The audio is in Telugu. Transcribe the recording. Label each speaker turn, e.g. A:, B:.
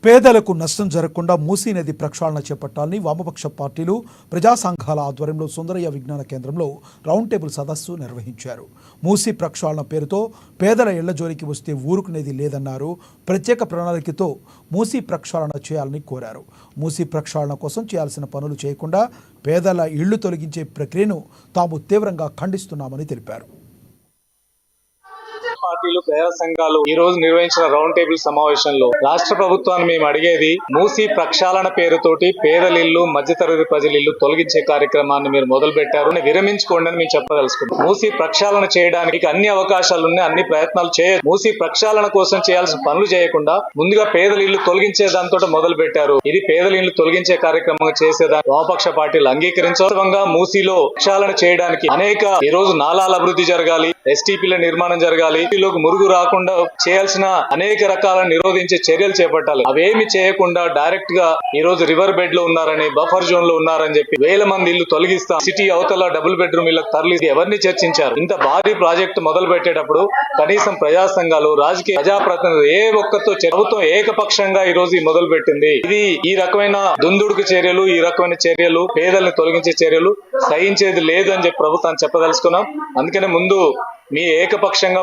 A: పేదలకు నష్టం జరగకుండా మూసీ నది ప్రక్షాళన చేపట్టాలని వామపక్ష పార్టీలు ప్రజా సంఘాల ఆధ్వర్యంలో సుందరయ్య విజ్ఞాన కేంద్రంలో రౌండ్ టేబుల్ సదస్సు నిర్వహించారు. మూసీ ప్రక్షాళన పేరుతో పేదల ఇళ్ల జోలికి వస్తే ఊరుకునేది లేదన్నారు. ప్రత్యేక ప్రణాళికతో మూసీ ప్రక్షాళన చేయాలని కోరారు. మూసీ ప్రక్షాళన కోసం చేయాల్సిన పనులు చేయకుండా పేదల ఇళ్లు తొలగించే ప్రక్రియను తాము తీవ్రంగా ఖండిస్తున్నామని తెలిపారు.
B: పార్టీలు ప్రజా సంఘాలు ఈ రోజు నిర్వహించిన రౌండ్ టేబుల్ సమావేశంలో రాష్ట్ర ప్రభుత్వాన్ని మేము అడిగేది మూసీ ప్రక్షాళన పేరుతోటి పేదల ఇల్లు మధ్యతరగతి ప్రజల ఇల్లు తొలగించే కార్యక్రమాన్ని మీరు మొదలు పెట్టారు, విరమించుకోండి అని మేము చెప్పదలుచుకున్నాం. మూసీ ప్రక్షాళన చేయడానికి అన్ని అవకాశాలు ఉన్నాయి, అన్ని ప్రయత్నాలు చేయొచ్చు. మూసీ ప్రక్షాళన కోసం చేయాల్సిన పనులు చేయకుండా ముందుగా పేదల ఇల్లు తొలగించే దాంతో మొదలు పెట్టారు. ఇది పేదల ఇల్లు తొలగించే కార్యక్రమంగా చేసేదాన్ని వామపక్ష పార్టీలు అంగీకరించగా మూసీలో ప్రక్షాళన చేయడానికి అనేక ఈ రోజు నాలాల అభివృద్ధి జరగాలి, ఎస్టీపీల నిర్మాణం జరగాలి, లోకి మురుగు రాకుండా చేయాల్సిన అనేక రకాల నిరోధించే చర్యలు చేపట్టాలి. అవేమి చేయకుండా డైరెక్ట్ గా ఈ రోజు రివర్ బెడ్ లో ఉన్నారని, బఫర్ జోన్ లో ఉన్నారని చెప్పి వేల మంది ఇల్లు తొలగిస్తాం, సిటీ అవతల డబుల్ బెడ్రూమ్ ఇళ్లకు తరలి ఎవరిని చర్చించారు? ఇంత భారీ ప్రాజెక్టు మొదలు పెట్టేటప్పుడు కనీసం ప్రజా సంఘాలు, రాజకీయ ప్రజాప్రతినిధులు ఏ ఒక్కరితో ప్రభుత్వం ఏకపక్షంగా ఈ రోజు మొదలు పెట్టింది. ఇది ఈ రకమైన దుందుడుకు చర్యలు, ఈ రకమైన చర్యలు, పేదల్ని తొలగించే చర్యలు సహించేది లేదు అని చెప్పి ప్రభుత్వాన్ని చెప్పదలుచుకున్నాం. అందుకనే ముందు మీ ఏకపక్షంగా